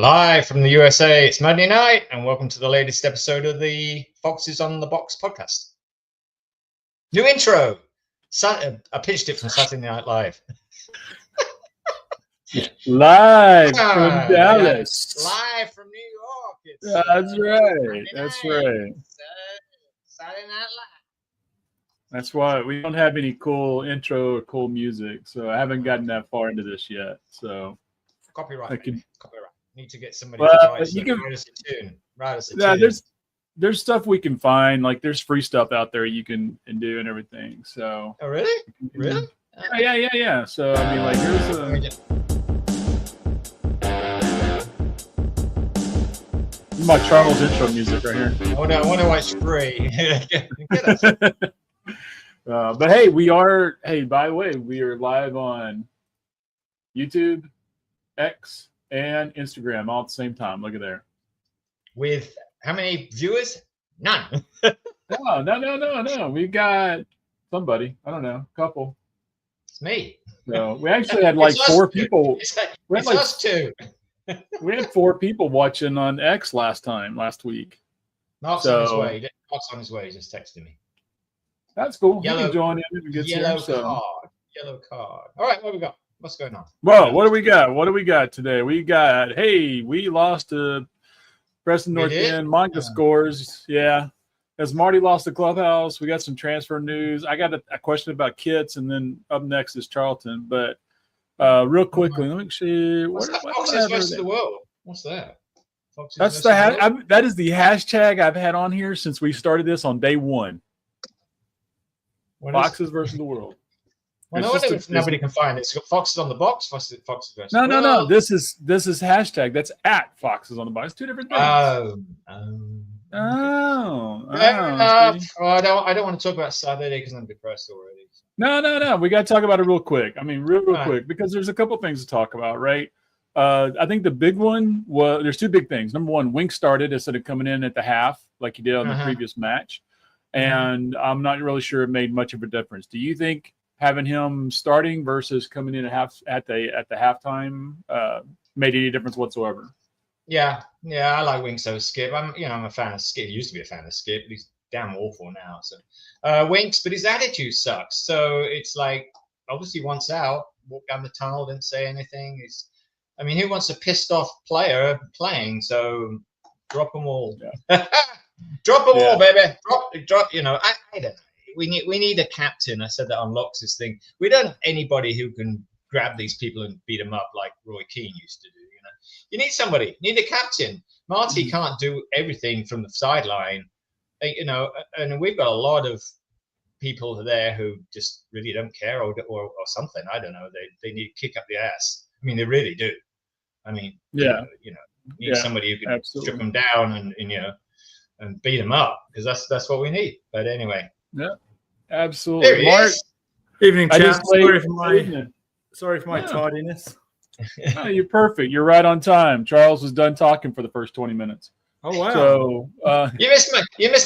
Live from the USA, it's Monday night, and welcome to the latest episode of the Foxes on the Box podcast. New intro. I pitched it from Saturday Night Live. Live from Dallas. Live from New York. That's right. That's right. Saturday Night Live. That's why we don't have any cool intro or cool music, so I haven't gotten that far into this yet. So copyright. Copyright. Need to get somebody to write us a tune. Write us a tune. There's stuff we can find. Like there's free stuff out there you can do and everything. So. Oh really? Really? Yeah. So I mean, like here's my Charles intro music right here. I wonder why it's free. But hey, by the way, we are live on YouTube, X, and Instagram all at the same time. Look at there. With how many viewers? None. No. We got somebody. I don't know, a couple. It's me. So we actually had like four people. It's us two. We had 4 people watching on X last week. Mark's on his way. Mark's on his way. He just texted me. That's cool. Yellow card. Yellow card. All right, what we got? What's going on? Well, what do we got? What do we got today? We lost to Preston North End. Monga scores. Yeah. As Marty lost the clubhouse, we got some transfer news. I got a question about Kits, and then up next is Charlton. But real quickly, let me see. Foxes versus the world. What's that? That is the hashtag I've had on here since we started this on day one. Foxes versus the world. Well, no wonder nobody can find it. It's got Foxes on the Box, Foxes versus the world. No. This is hashtag. That's at Foxes on the Box. 2 different things. Well, I don't want to talk about Saturday because I'm depressed already. No. We got to talk about it real quick. I mean, real quick, because there's a couple things to talk about, right? I think the big one was there's 2 big things. Number one, Wink started instead of coming in at the half like he did on the previous match, and I'm not really sure it made much of a difference. Do you think having him starting versus coming in at the halftime made any difference whatsoever? Yeah, I like Winks over Skip. I'm a fan of Skip. He used to be a fan of Skip, but he's damn awful now. So Winks, but his attitude sucks. So it's like obviously once out, walked down the tunnel, didn't say anything. Who wants a pissed off player playing? So drop them all. Yeah. Drop them all, baby. Drop. I don't know. We need a captain. I said that on Lox's thing. We don't have anybody who can grab these people and beat them up like Roy Keane used to do. You need somebody. You need a captain. Marty can't do everything from the sideline. And we've got a lot of people there who just really don't care or something. I don't know. They need to kick up the ass. They really do. You need somebody who can strip them down and beat them up because that's what we need. But anyway. Yeah, absolutely. Mark, evening, chat. Sorry for my tardiness. No, you're perfect. You're right on time. Charles was done talking for the first 20 minutes. Oh wow! So you missed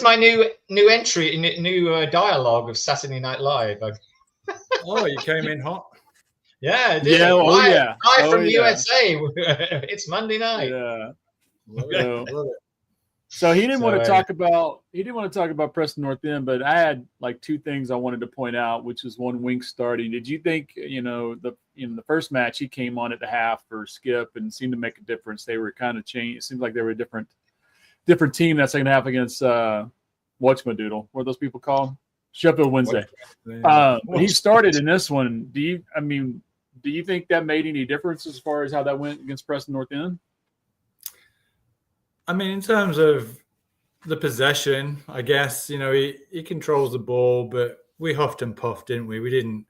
my new entry, new dialogue of Saturday Night Live. Oh, you came in hot. Yeah, I did. Yeah, live from USA. It's Monday night. Yeah. Love it. So he didn't want to talk about Preston North End, but I had like 2 things I wanted to point out, which is one, Wink starting. Did you think the first match he came on at the half for Skip and seemed to make a difference? They were kind of changed. It seems like they were a different team that second half against Whatchamadoodle. What are those people called? Sheffield Wednesday. He started in this one. Do you think that made any difference as far as how that went against Preston North End? In terms of the possession, I guess, he controls the ball, but we huffed and puffed, didn't we? We didn't.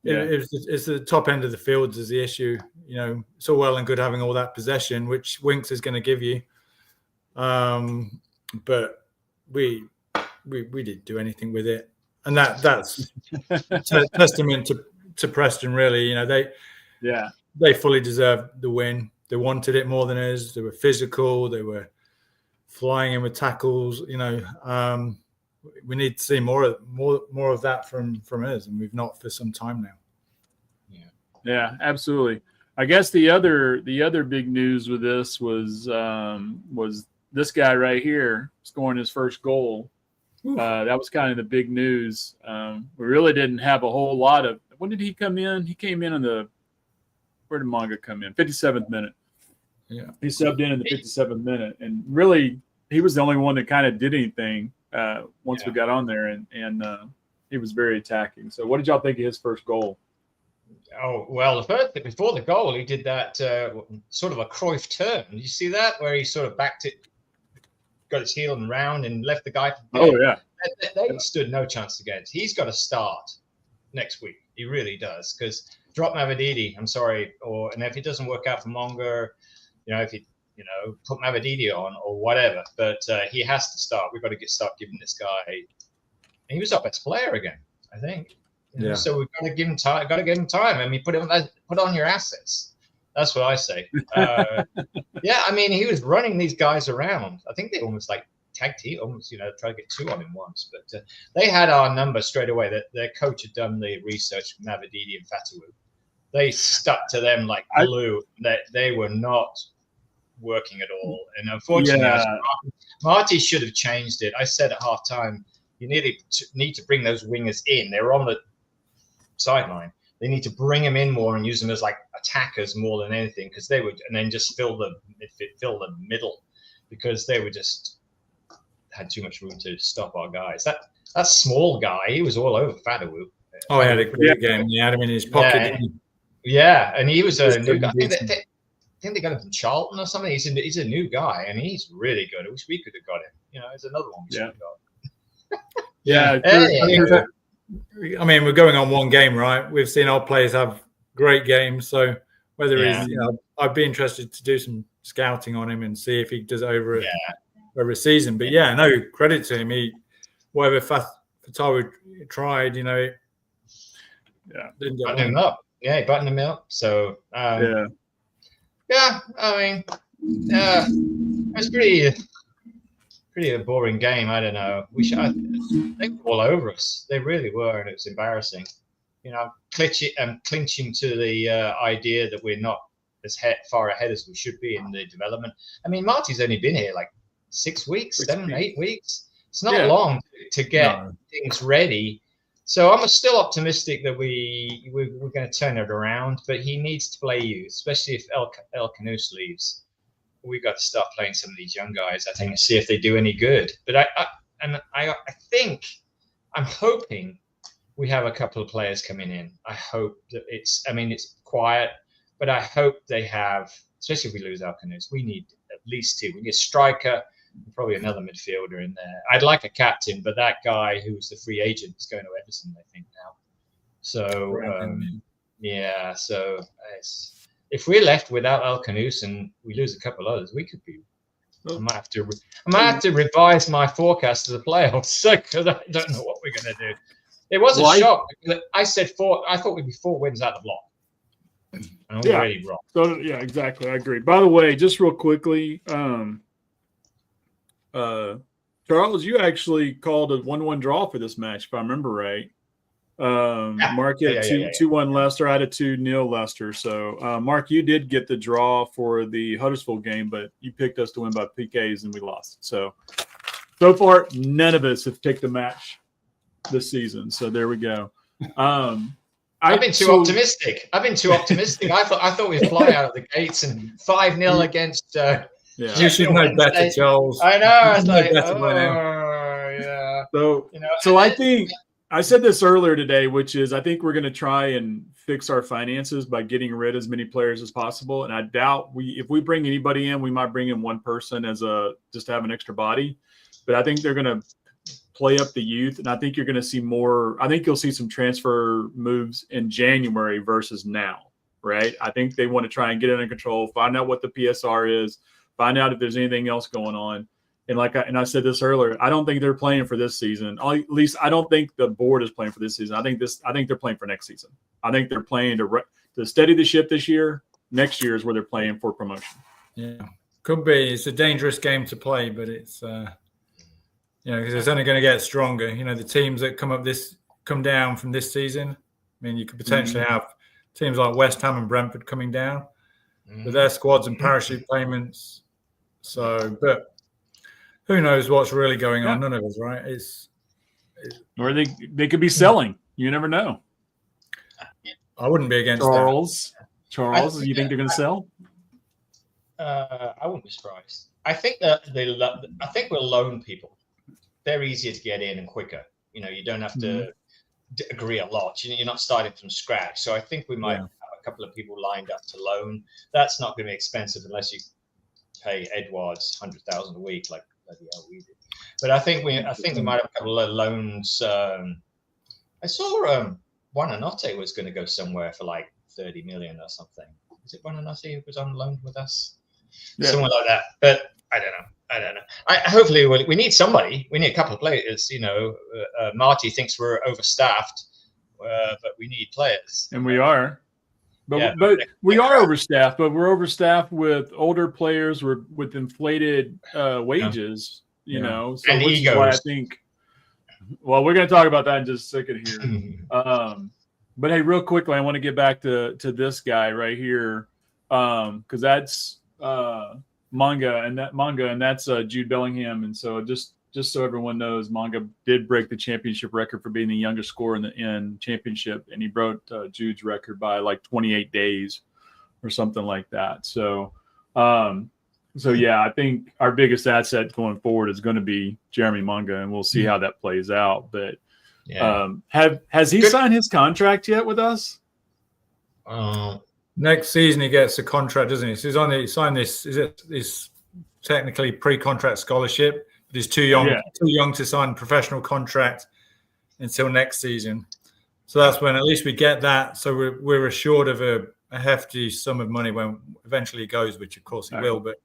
Yeah. It's the top end of the fields is the issue. It's all well and good having all that possession, which Winks is going to give you. But we didn't do anything with it. And that's testament to Preston, really. They fully deserved the win. They wanted it more than us. They were physical. They were flying in with tackles. We need to see more of that from us, and we've not for some time now. Yeah, absolutely. I guess the other big news with this was this guy right here scoring his first goal. That was kind of the big news. We really didn't have a whole lot of. When did he come in? He came in on where did Monga come in? 57th minute. Yeah, he subbed in the 57th minute, and really he was the only one that kind of did anything once we got on there, and he was very attacking. So, what did y'all think of his first goal? Oh, well, before the goal, he did that sort of a Cruyff turn. Did you see that? Where he sort of backed it, got his heel and round, and left the guy. Oh, yeah. They stood no chance against. He's got to start next week. He really does. Because drop Mavididi, I'm sorry. And if it doesn't work out for Monga, if he, put Mavididi on or whatever. But he has to start. We've got to start giving this guy. He was our best player again, I think. So we've got to give him time. Got to give him time. I mean, put on your assets. That's what I say. Yeah, I mean, he was running these guys around. I think they almost like tag team, almost tried to get two on him once. But they had our number straight away. That their coach had done the research with Mavididi and Fatawu. They stuck to them like glue. They were not working at all. And unfortunately, Marty should have changed it. I said at halftime, you need to bring those wingers in. They were on the sideline. They need to bring them in more and use them as like attackers more than anything, because they would, and then just fill the middle, because they were just had too much room to stop our guys. That small guy, he was all over Fatawu. Oh, he had a great game. He had him in his pocket. Yeah, and he was a new guy. I think they got him from Charlton or something. He's a new guy, and he's really good. I wish we could have got him. It's another one we should have got. Yeah. I mean, we're going on one game, right? We've seen our players have great games. So whether he's, I'd be interested to do some scouting on him and see if he does it over a season. But no credit to him. Whatever Fatawu tried, didn't button him up. Yeah, he buttoned him up. So I mean, it's pretty a boring game. I don't know. They were all over us. They really were, and it was embarrassing. Clinching to the idea that we're not as far ahead as we should be in the development. I mean, Marty's only been here like 6 weeks, 8 weeks. It's not long to get things ready. So I'm still optimistic that we're going to turn it around, but he needs to play youth, especially if El Canous leaves. We've got to start playing some of these young guys, I think, and see if they do any good. But I think, I'm hoping we have a couple of players coming in. I hope that it's quiet, but I hope they have, especially if we lose El Canous, we need at least two. We need a striker and probably another midfielder in there. I'd like a captain, but that guy who's the free agent is going to Everton, I think, now. So, if we're left without El Canous and we lose a couple others, we could be. I might have to revise my forecast of the playoffs because I don't know what we're going to do. It was a shock. I said 4. I thought we'd be 4 wins out of the block. I'm already wrong. So exactly. I agree. By the way, just real quickly, Charles, you actually called a 1-1 draw for this match, if I remember right. Mark had 2-1 Leicester. I had a 2-0 Leicester. So, Mark, you did get the draw for the Huddersfield game, but you picked us to win by PKs and we lost. So far, none of us have picked a match this season. So there we go. I've been too optimistic. I thought we'd fly out of the gates and 5-0 against. You should know better, Charles. I know. I was like, So I think. I said this earlier today, which is I think we're going to try and fix our finances by getting rid of as many players as possible. And I doubt if we bring anybody in, we might bring in one person just to have an extra body. But I think they're going to play up the youth. And I think you're going to see more. I think you'll see some transfer moves in January versus now, right? I think they want to try and get it under control, find out what the PSR is, find out if there's anything else going on. And I said this earlier, I don't think they're playing for this season. At least I don't think the board is playing for this season. I think they're playing for next season. I think they're playing to steady the ship this year. Next year is where they're playing for promotion. Yeah, could be. It's a dangerous game to play, but it's because it's only going to get stronger. The teams that come down from this season. I mean, you could potentially have teams like West Ham and Brentford coming down with their squads and parachute payments. So, but who knows what's really going on? None of us, right? Or they could be selling. You never know. I wouldn't be against Charles, you think they're going to sell? I wouldn't be surprised. I think that I think we'll loan people. They're easier to get in and quicker. You don't have to agree a lot. You're not starting from scratch. So I think we might have a couple of people lined up to loan. That's not going to be expensive unless you pay Edwards 100,000 a week, like bloody hell we did. But I think we might have a couple of loans. I saw Buonanotte was going to go somewhere for like 30 million or something. Is it Buonanotte who was on loan with us? Yeah. Somewhere like that. But I don't know. Hopefully we need somebody. We need a couple of players. Marty thinks we're overstaffed, but we need players. And we are. But we are overstaffed, but we're overstaffed with older players with inflated wages, So and which egos. is why I think well, we're going to talk about that in just a second here. But hey, real quickly, I want to get back to this guy right here, because that's Monga, and that's Jude Bellingham. And so just so everyone knows, Monga did break the championship record for being the youngest scorer in championship, and he broke Jude's record by like 28 days or something like that. So yeah, I think our biggest asset going forward is going to be Jeremy Monga, and we'll see how that plays out. But has he signed his contract yet with us? Next season he gets a contract, doesn't he? So he signed this. Is it this technically pre-contract scholarship? But he's too young to sign a professional contract until next season. So that's when at least we get that. So we're assured of a hefty sum of money when eventually he goes, which of course he will. But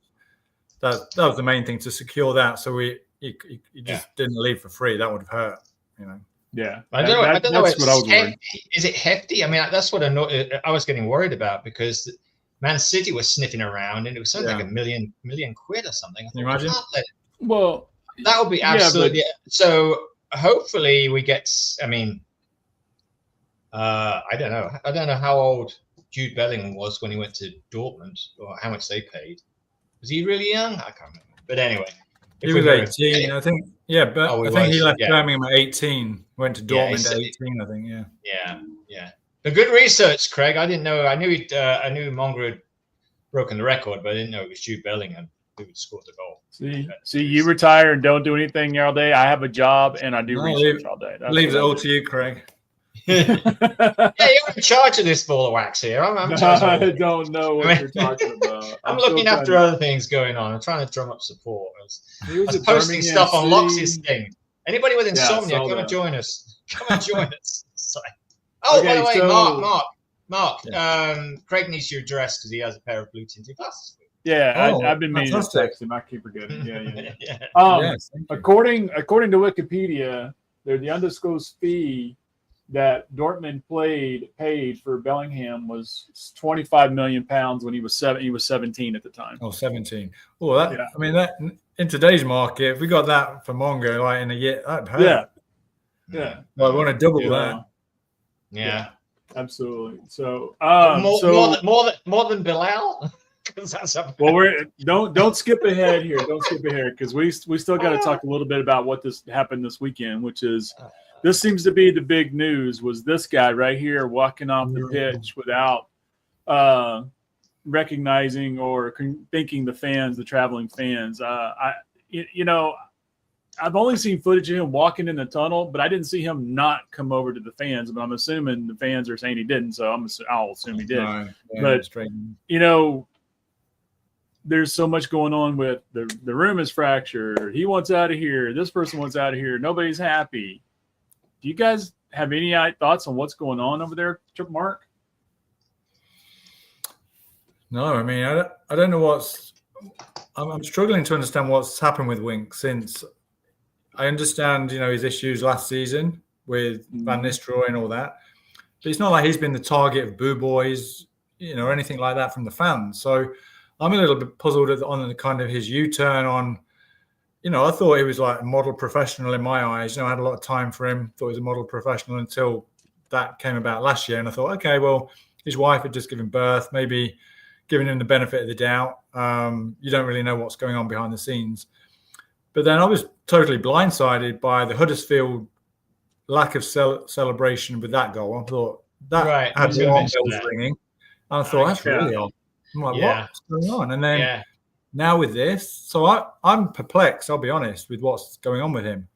that was the main thing, to secure that. So he just didn't leave for free. That would have hurt, Yeah, I don't know. That's what I was worried. Is it hefty? I mean, that's what I was getting worried about, because Man City was sniffing around, and it was something like $1 million or something. Can you imagine? Well, that would be absolutely. So hopefully we get. I mean, I don't know. I don't know how old Jude Bellingham was when he went to Dortmund, or how much they paid. Was he really young? I can't remember. But anyway, he was 18, I think. Yeah, but I think he left Birmingham at 18. Went to Dortmund at 18, I think. Yeah. But good research, Craig. I didn't know. I knew Monga had broken the record, but I didn't know it was Jude Bellingham who had scored the goal. See, you retire and don't do anything all day. I have a job and I do research all day. Leave it all to you, Craig. Yeah, you're in charge of this ball of wax here. I don't know what you're talking about. I'm looking after other things going on. I'm trying to drum up support. I was posting stuff on Lox's thing. Anybody with insomnia, come and join us. Come and join us. By the way, Mark, Craig needs your address because he has a pair of blue tinted glasses. Yeah, I've been meaning to text him. I keep forgetting. Yeah. According to Wikipedia, the undisclosed fee that Dortmund paid for Bellingham was £25 million when he was 17 at the time. 17. I mean, that in today's market, if we got that for Monga like in a year, that'd hurt. Yeah. Well, I want to double that. Yeah, absolutely. So more than Bilal. Don't skip ahead here. Don't skip ahead, because we still got to talk a little bit about what happened this weekend, which is. This seems to be the big news, was this guy right here walking off the pitch without recognizing or thanking the traveling fans. I've only seen footage of him walking in the tunnel, but I didn't see him not come over to the fans. But I'm assuming the fans are saying he didn't, so I'll assume he did. But there's so much going on with the room is fractured. He wants out of here. This person wants out of here. Nobody's happy. Do you guys have any thoughts on what's going on over there, Mark? No, I mean, I don't know I'm struggling to understand what's happened with Wink, since I understand, his issues last season with Van Nistelrooy and all that. But it's not like he's been the target of boo boys, or anything like that from the fans. So I'm a little bit puzzled on the kind of his U-turn on. I thought he was like a model professional in my eyes. I had a lot of time for him. Thought he was a model professional until that came about last year. And I thought, okay, well, his wife had just given birth, maybe giving him the benefit of the doubt. You don't really know what's going on behind the scenes. But then I was totally blindsided by the Huddersfield lack of celebration with that goal. I thought that had the alarm bells ringing. And I thought, that's really odd. I'm like, what's going on? And then now with this, so I'm perplexed, I'll be honest, with what's going on with him.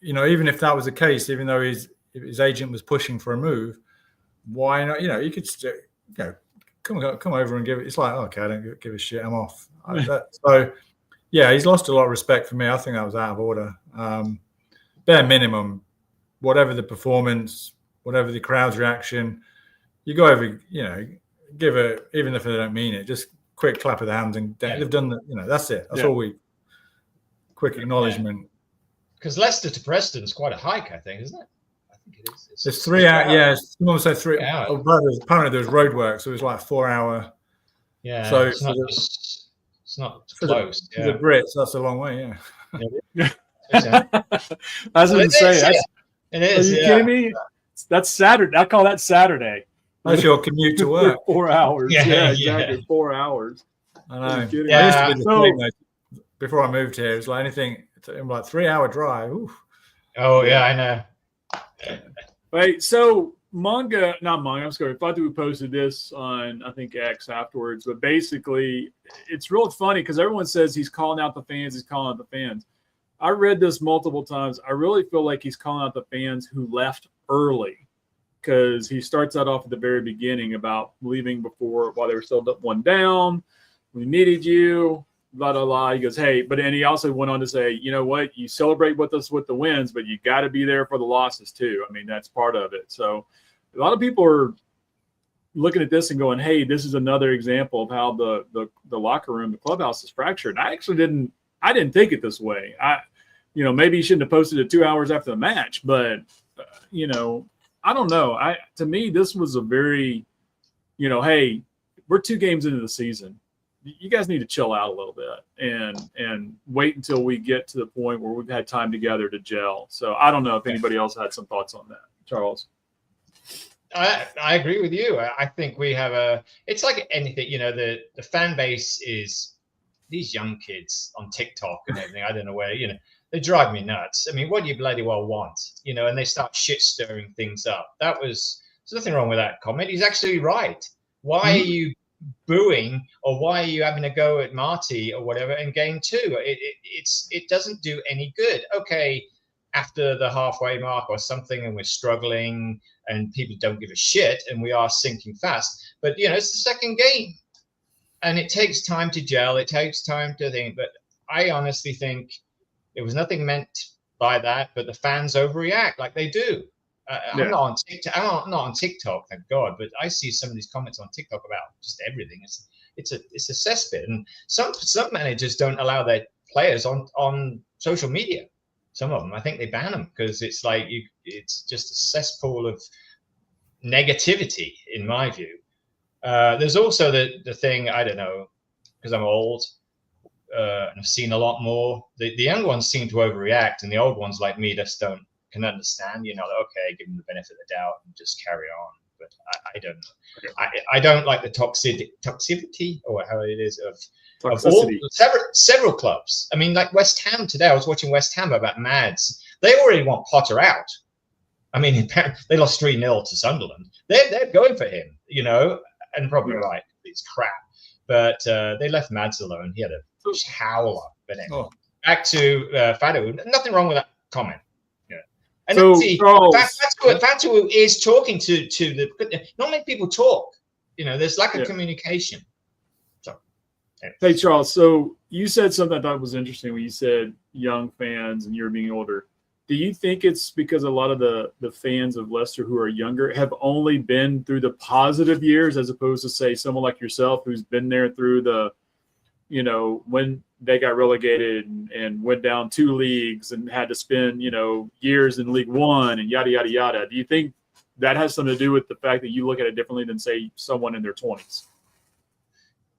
You know, even if that was the case, even though his agent was pushing for a move, why not? You know, you could still, you know, come over and give it. It's like, okay, I don't give a shit, I'm off. So, yeah, he's lost a lot of respect for me. I think that was out of order. Bare minimum, whatever the performance, whatever the crowd's reaction, you go over, you know, give it, even if they don't mean it, just quick clap of the hands and they've done the, you know, that's it. That's all quick acknowledgement. Because Leicester to Preston's quite a hike, I think, isn't it? I think it is. It's 3 hours. Yeah, someone said 3 hours. Oh, apparently there's road work, so it was like 4 hour. Yeah, so it's not close. The Brits, that's a long way. Yeah. I was going to say, it is. Are you kidding me? That's Saturday. I call that Saturday. That's your commute to work. 4 hours. Yeah, exactly. 4 hours. I know. Yeah. I used to be the thing, before I moved here. It was like anything, like 3 hour drive. Oof. Oh yeah, I know. Wait, so Monga, not Monga, I'm sorry. I thought that we posted this on, I think, X afterwards, but basically it's real funny because everyone says he's calling out the fans. I read this multiple times. I really feel like he's calling out the fans who left early, because he starts that off at the very beginning about leaving while they were still 1 down. We needed you, blah, blah, blah. He goes, hey, and he also went on to say, you know what? You celebrate with us with the wins, but you got to be there for the losses too. I mean, that's part of it. So a lot of people are looking at this and going, hey, this is another example of how the locker room, the clubhouse is fractured. I actually didn't think it this way. Maybe he shouldn't have posted it 2 hours after the match, but I don't know. To me, this was a very, hey, we're 2 games into the season. You guys need to chill out a little bit and wait until we get to the point where we've had time together to gel. So I don't know if anybody else had some thoughts on that. Charles. I agree with you. I think we have it's like anything, the fan base is these young kids on TikTok and everything. I don't know where, they drive me nuts. I mean, what do you bloody well want? And they start shit stirring things up. There's nothing wrong with that comment. He's actually right. Why are you booing, or why are you having a go at Marty or whatever in game 2? It doesn't do any good. Okay, after the halfway mark or something, and we're struggling and people don't give a shit and we are sinking fast. But it's the second game, and it takes time to gel. It takes time to think. But I honestly think it was nothing meant by that, but the fans overreact like they do. I'm not on TikTok. I'm not on TikTok, thank God. But I see some of these comments on TikTok about just everything. It's a cesspit, and some managers don't allow their players on social media. Some of them, I think they ban them because it's like it's just a cesspool of negativity, in my view. There's also the thing, I don't know, because I'm old and I've seen a lot more. The young ones seem to overreact, and the old ones like me just can understand, okay, give them the benefit of the doubt and just carry on. But I don't know. I don't like the toxicity, or how it is, of all, several clubs. I mean, like West Ham today, I was watching West Ham about Mads. They already want Potter out. I mean, they lost 3-0 to Sunderland. They're going for him, and probably right. It's crap. But they left Mads alone. He had a howler. But anyway, back to Fatu. Nothing wrong with that comment. And so, Fatu is talking to the. Not many people talk. There's lack of communication. So, anyway. Hey, Charles. So you said something I thought was interesting when you said young fans and you're being older. Do you think it's because a lot of the fans of Leicester who are younger have only been through the positive years, as opposed to, say, someone like yourself who's been there through the, when they got relegated and went down 2 leagues and had to spend, years in League One and yada, yada, yada. Do you think that has something to do with the fact that you look at it differently than, say, someone in their 20s?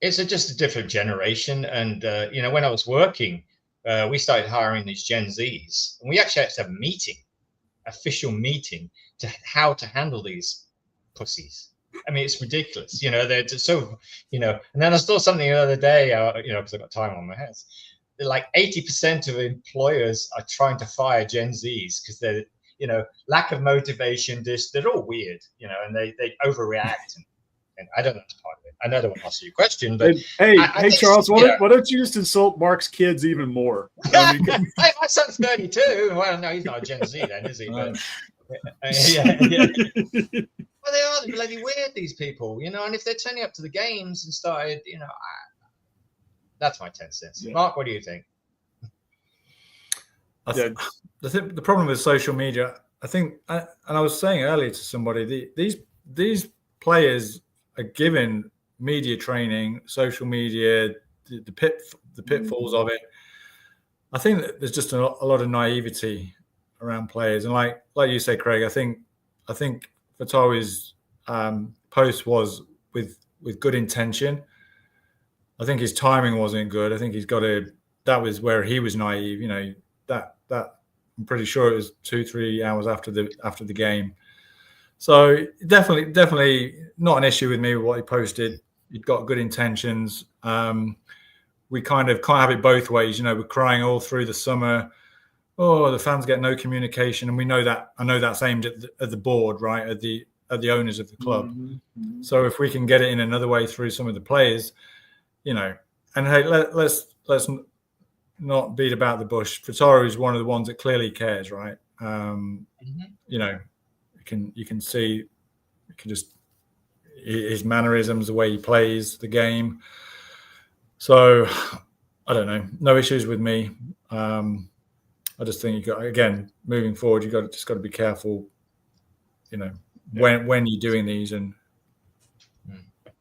It's just a different generation. And, when I was working, we started hiring these Gen Zs, and we actually had to have a official meeting to how to handle these pussies. I mean, it's ridiculous. They're just so, and then I saw something the other day, because I've got time on my hands. Like 80% of employers are trying to fire Gen Zs because they're, lack of motivation. They're all weird, and they overreact. And I don't know that's part of it. I know I don't want to ask you a question, but hey, Charles, why don't you just insult Mark's kids even more? Hey, my son's 32. Well, no, he's not a Gen Z then, is he? But, yeah. Well, they are bloody weird, these people, and if they're turning up to the games and started, that's my 10 cents. Yeah. Mark, what do you think? The problem with social media, I think, and I was saying earlier to somebody, these players are given media training, social media, the pitfalls of it. I think that there's just a lot of naivety around players, and like you say, Craig, I think Fatawi's post was with good intention. I think his timing wasn't good. I think that was where he was naive. That I'm pretty sure it was 2-3 hours after the game. So definitely not an issue with me with what he posted. He'd got good intentions. We kind of can't have it both ways. We're crying all through the summer. Oh, the fans get no communication, and we know that. I know that's aimed at the board, right? At the owners of the club. Mm-hmm. So if we can get it in another way through some of the players, and hey, let's not beat about the bush. Fatawi is one of the ones that clearly cares, right? You can see, just his mannerisms, the way he plays the game. So I don't know, no issues with me. I just think moving forward, you just got to be careful, when you're doing these. And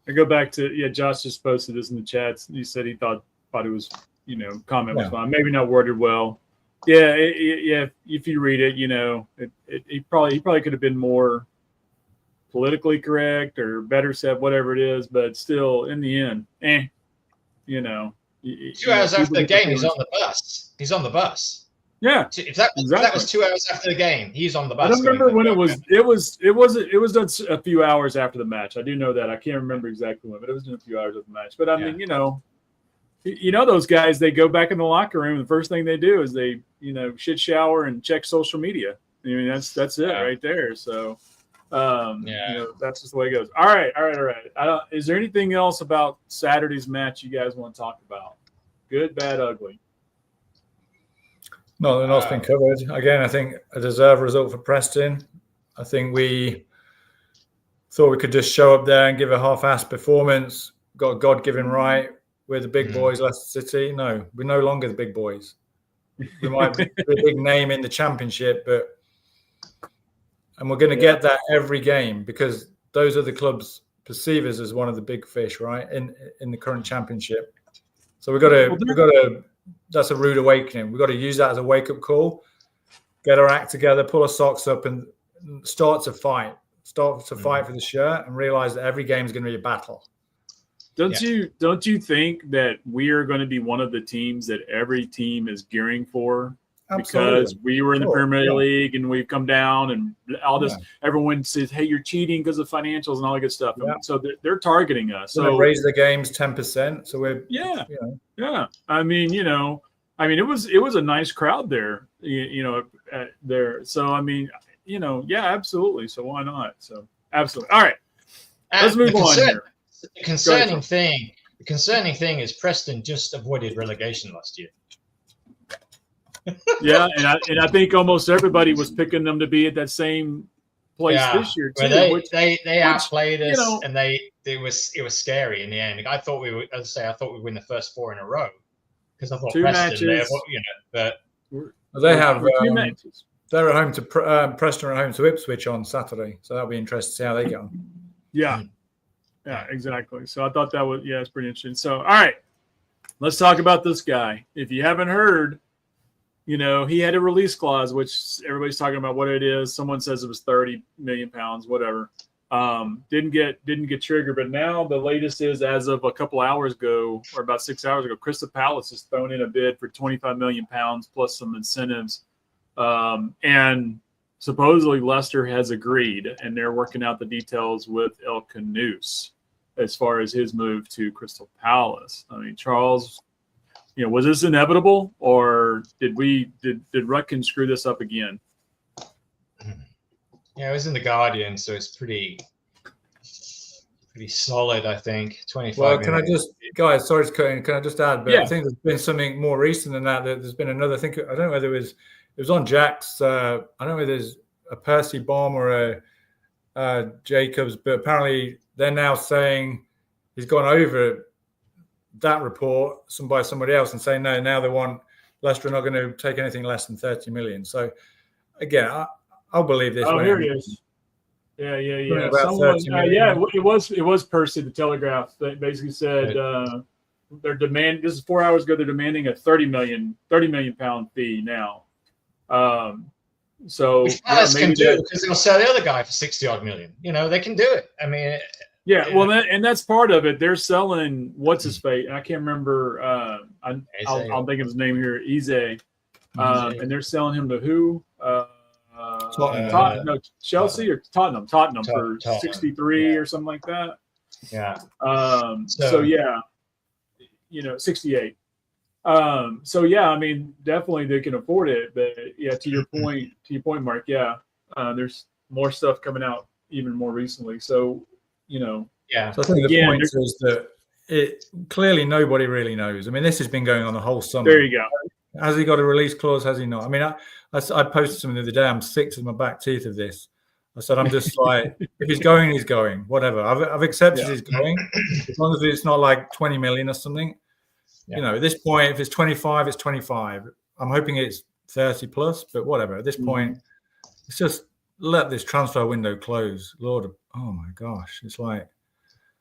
I go back to Josh just posted this in the chats. He said he thought it was comment was fine, maybe not worded well. Yeah, if you read it, he probably could have been more politically correct or better said, whatever it is, but still, in the end, 2 hours after the game, he's on the bus. He's on the bus. Yeah, if that was 2 hours after the game, he's on the bus. I don't remember when it was. It was done a few hours after the match. I do know that. I can't remember exactly when, but it was done a few hours after the match. But I mean, those guys, they go back in the locker room. The first thing they do is they, shit shower and check social media. I mean, that's it right there. So, that's just the way it goes. All right. Is there anything else about Saturday's match you guys want to talk about? Good, bad, ugly. Nothing else been covered. Again, I think a deserved result for Preston. I think we thought we could just show up there and give a half-assed performance. Got a God-given right. We're the big boys, Leicester City. No, we're no longer the big boys. We might be a big name in the Championship, and we're going to get that every game because those are the clubs perceive us as one of the big fish, right? In the current Championship. So we've got to. That's a rude awakening. We've got to use that as a wake-up call. Get our act together, pull our socks up, and start to fight. Start to fight for the shirt, and realize that every game is going to be a battle. Don't you think that we are going to be one of the teams that every team is gearing for? Absolutely. Because we were in the Premier League and we've come down and all this. Everyone says, "Hey, you're cheating because of financials and all that good stuff." Yeah. So they're targeting us. So raise the games 10%. So we're I mean, it was a nice crowd there. There. So I mean, absolutely. So why not? So absolutely. All right, let's move on here. The concerning thing is Preston just avoided relegation last year. Yeah, and I think almost everybody was picking them to be at that same place this year too. They outplayed us, and it was scary in the end. I thought we would, as I say, we'd win the first 4 in a row because I thought Preston, but they have they're at home to Preston are at home to Ipswich on Saturday, so that'll be interesting to see how they get on. Yeah, exactly. So I thought that was it's pretty interesting. So all right, let's talk about this guy. If you haven't heard. He had a release clause, which everybody's talking about what it is. Someone says it was 30 million pounds, whatever. Didn't get triggered, but now the latest is as of a couple hours ago, or about 6 hours ago, Crystal Palace has thrown in a bid for 25 million pounds plus some incentives. And supposedly Leicester has agreed, and they're working out the details with El Canoes as far as his move to Crystal Palace. I mean, Charles, was this inevitable, or did Rutkin screw this up again? Yeah, it was in the Guardian, so it's pretty solid, I think. 25 Well, minutes. can I just, guys, sorry to cut in, can I just add, but Yeah. I think there's been something more recent than that. There's been another thing, I don't know whether it was on Jack's, I don't know whether there's a Percy bomb or a Jacobs, but apparently they're now saying he's gone over that report by somebody else and saying, no, now they want Leicester are not going to take anything less than 30 million. So again, I'll believe this. Oh, here he is. Yeah. Someone, it was Percy, the Telegraph, that basically said they're demanding. This is 4 hours ago. They're demanding a 30 million pound fee now. So which Palace can do, because they'll sell the other guy for 60 odd million. They can do it. I mean, well, and that's part of it. They're selling what's his face. I can't remember. I'll think of his name here. Eze. And they're selling him to who? Chelsea or Tottenham for 63 or something like that. Yeah. So yeah, 68. So yeah, I mean, definitely they can afford it, but yeah, to your point, Mark. Yeah, there's more stuff coming out even more recently. So yeah. So I think the point is that clearly nobody really knows. I mean, this has been going on the whole summer. There you go. Has he got a release clause? Has he not? I mean, I posted something the other day. I'm sick to my back teeth of this. I said, I'm just like, if he's going, he's going. Whatever. I've accepted he's going, as long as it's not like 20 million or something. Yeah. At this point, if it's 25, it's 25. I'm hoping it's 30 plus, but whatever. At this point, it's just let this transfer window close. Lord, oh my gosh, it's like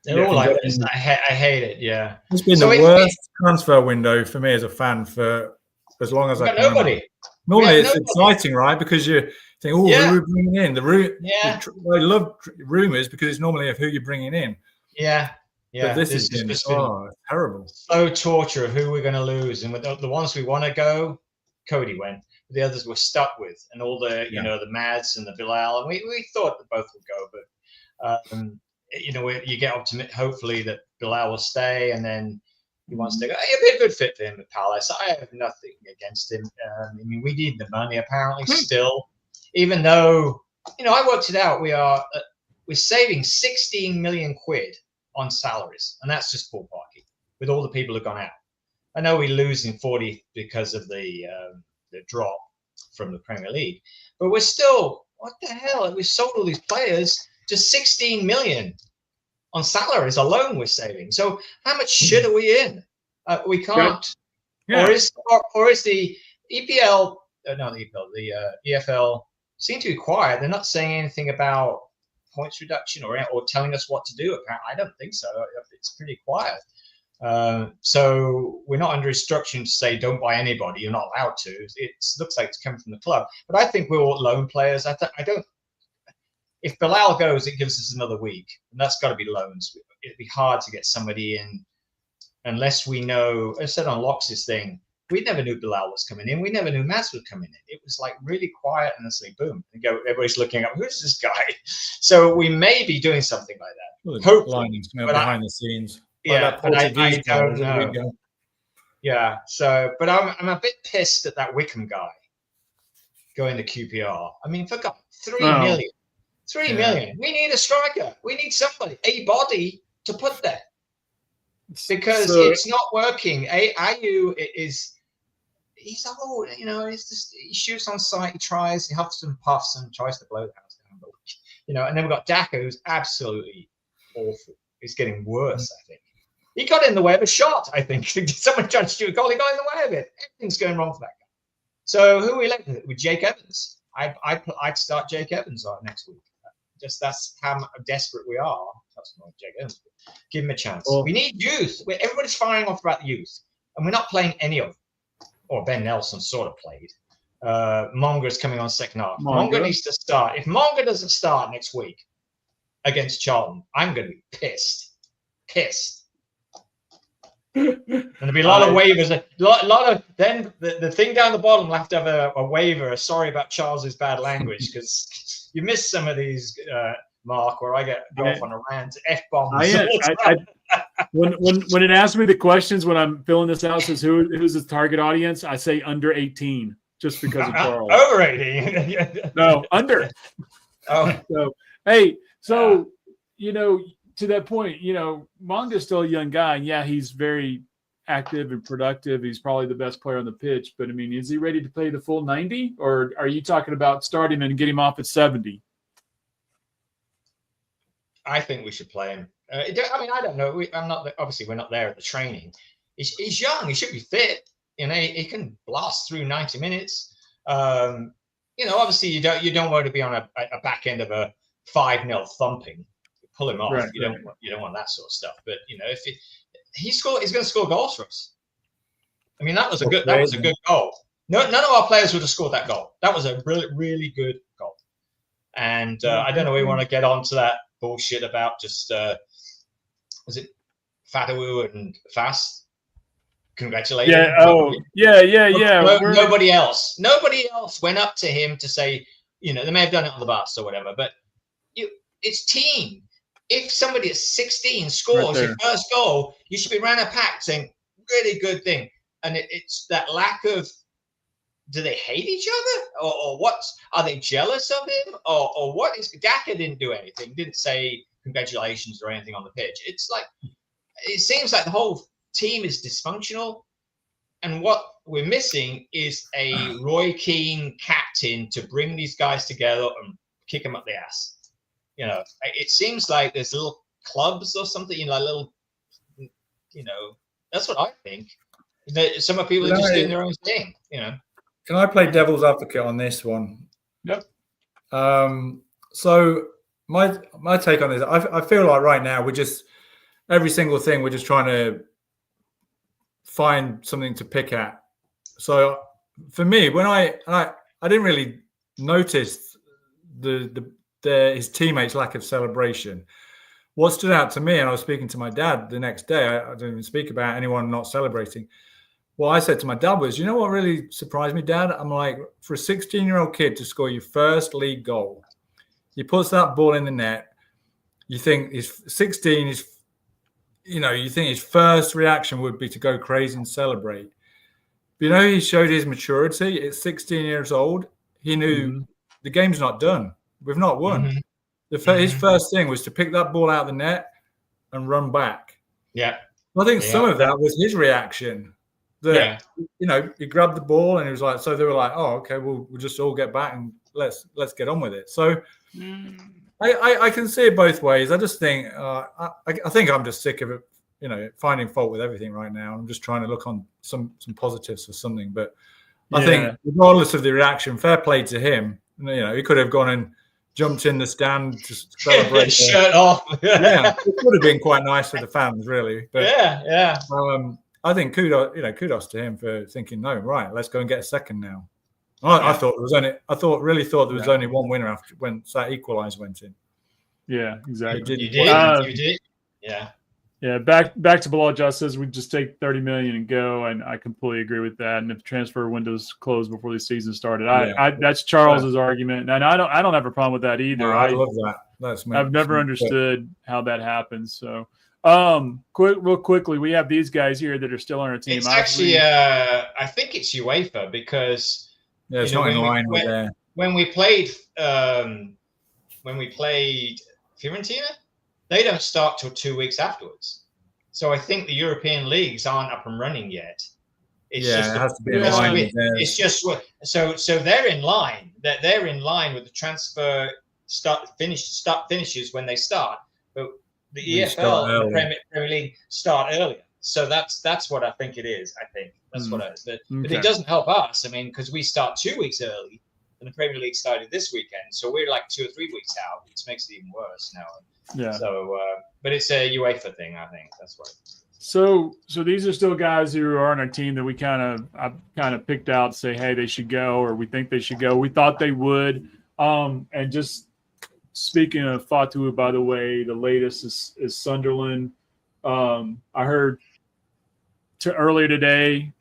they're all like this. I hate it. Yeah, it's been the worst transfer window for me as a fan for as long as I can. Nobody. Normally, it's exciting, right? Because you think, who are we bringing in? I love rumors because it's normally of who you're bringing in. Yeah. But this has been terrible. Slow torture of who we're going to lose, and with the ones we want to go, Cody went. The others we're stuck with, and all the the Mads and the Bilal, and we thought that both would go, but you get optimistic, hopefully that Bilal will stay, and then he wants to go. It'd be a good fit for him at Palace. I have nothing against him. I mean, we need the money apparently still, even though I worked it out. We're saving 16 million quid on salaries, and that's just ballparking with all the people who've gone out. I know we're losing 40 because of the drop from the Premier League, but we're still, what the hell? We sold all these players, just 16 million on salaries alone we're saving. So how much shit are we in? We can't. Yeah. Or is the EPL, not the EPL, the EFL seem to be quiet. They're not saying anything about points reduction or telling us what to do. I don't think so. It's pretty quiet. So we're not under instruction to say don't buy anybody. You're not allowed to. It looks like it's coming from the club. But I think we're all loan players. I don't. If Bilal goes, it gives us another week, and that's got to be loans. It'd be hard to get somebody in unless we know. I said on Lox's thing, we never knew Bilal was coming in. We never knew Mads was coming in. It was like really quiet, and then suddenly, boom, and everybody's looking up. Who's this guy? So we may be doing something like that. Well, hopefully, behind the scenes. Yeah, but I don't know. Yeah, so but I'm a bit pissed at that Wickham guy going to QPR. I mean, for God, 3 million. 3 million. We need a striker. We need somebody, a body to put there, because it's not working. Ayew he's old, he's just, he shoots on sight, he tries, he huffs and puffs and tries to blow the house down. And then we've got Daka, who's absolutely awful. He's getting worse, I think. He got in the way of a shot, I think. Someone tried to shoot a goal, he got in the way of it. Everything's going wrong for that guy. So who are we left with? With Jake Evans. I'd start Jake Evans on next week. Just that's how desperate we are. That's not Jake Evans. Give him a chance. Well, we need youth. Everybody's firing off about the youth, and we're not playing any of them. Or Ben Nelson sort of played. Monga is coming on second half. Monga needs to start. If Monga doesn't start next week against Charlton, I'm going to be pissed. And there'll be a lot of waivers. A lot of then the thing down the bottom will have to have a waiver. Sorry about Charles's bad language, because you miss some of these, Mark, where I get off on a rant, F-bombs. When it asks me the questions when I'm filling this out, says who's the target audience, I say under 18, just because of Charles. Over 18? No, under. Oh, so hey, so to that point, Monga's still a young guy, and yeah, he's very active and productive. He's probably the best player on the pitch, but I mean, is he ready to play the full 90, or are you talking about starting and getting him off at 70? I think we should play him. I mean, I don't know. Obviously, we're not there at the training. He's young. He should be fit. He can blast through 90 minutes. Obviously, you don't want to be on a back end of a 5-0 thumping. Pull him off. Right, you don't want that sort of stuff. But if he's going to score goals for us. I mean, that was a good goal. None of our players would have scored that goal. That was a really, really good goal. And I don't know. We want to get onto that bullshit about just was it Fatawu and Fast? Congratulating. Yeah. Oh, yeah. Nobody else went up to him to say, they may have done it on the bus or whatever, but it's team. If somebody at 16 scores their first goal, you should be around a pack saying, really good thing. And it's that lack of, do they hate each other? Or what? Are they jealous of him? Or what? Daka didn't do anything, didn't say congratulations or anything on the pitch. It's like, it seems like the whole team is dysfunctional. And what we're missing is a Roy Keane captain to bring these guys together and kick them up the ass. It seems like there's little clubs or something, little, that's what I think. Some of people are just doing their own thing, Can I play devil's advocate on this one? Yep. So my take on this, I feel like right now every single thing we're just trying to find something to pick at. So for me, when I didn't really notice his teammates' lack of celebration. What stood out to me, and I was speaking to my dad the next day, I don't even speak about anyone not celebrating. What I said to my dad was, what really surprised me, Dad? I'm like, for a 16-year-old kid to score your first league goal, he puts that ball in the net. You think he's 16, you think his first reaction would be to go crazy and celebrate. But he showed his maturity. At 16 years old, he knew the game's not done. We've not won. His first thing was to pick that ball out of the net and run back. Yeah. I think some of that was his reaction. He grabbed the ball and he was like, so they were like, oh, okay, we'll just all get back and let's get on with it. So I can see it both ways. I just think I think I'm just sick of it, finding fault with everything right now. I'm just trying to look on some positives for something. But I think regardless of the reaction, fair play to him. He could have gone and jumped in the stand to celebrate. Shirt off. It would have been quite nice for the fans, really. But, I think kudos to him for thinking, no, right, let's go and get a second now. I thought there was only one winner after when that equaliser went in. Yeah, exactly. You did. Yeah. Yeah, back to Bilal Just says we just take 30 million and go, and I completely agree with that. And if the transfer window's closed before the season started, that's Charles's argument, and I don't have a problem with that either. No, I love that. I've never understood how that happens. So, real quickly, we have these guys here that are still on our team. It's actually, I think it's UEFA because it's not in line with that. When we played Fiorentina, they don't start till 2 weeks afterwards. So I think the European leagues aren't up and running yet. It has to be in line. It's just so they're in line. They're in line with the transfer finishes when they start. But the EFL and the Premier League start earlier. So that's what I think it is. I think that's what it is. But it doesn't help us. I mean, because we start 2 weeks early, and the Premier League started this weekend, so we're like 2 or 3 weeks out, which makes it even worse now. Yeah. So, but it's a UEFA thing, I think. That's what. So these are still guys who are on our team that I kind of picked out, say, hey, they should go, or we think they should go. We thought they would. And just speaking of Fatawu, by the way, the latest is Sunderland. I heard earlier today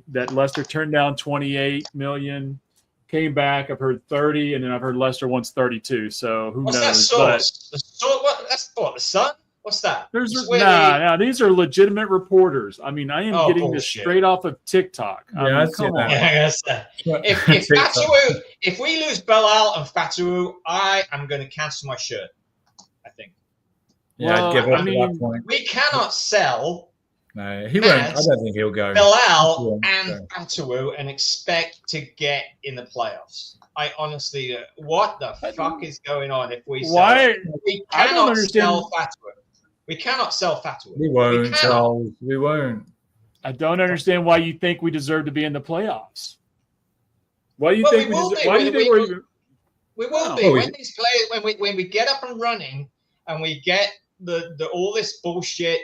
that Leicester turned down 28 million, came back. I've heard 30, and then I've heard Leicester wants 32. So who knows? That source? The source? What? That's what? The Sun? What's that? These are legitimate reporters. I mean, I am getting this straight off of TikTok. I mean, come on. If we lose Bilal and Fatawu, I am going to cancel my shirt. I think. Yeah, I'd give up at that point. We cannot sell. No, he won't. I don't think he'll go. Bilal and Fatawu and expect to get in the playoffs. I honestly, what the fuck is going on? If we sell, we cannot sell Fatawu. We cannot sell Fatawu. We won't, Charles. We won't. I don't understand why you think we deserve to be in the playoffs. Why do you think we deserve? Why do you think we will be when these players when we get up and running and we get the all this bullshit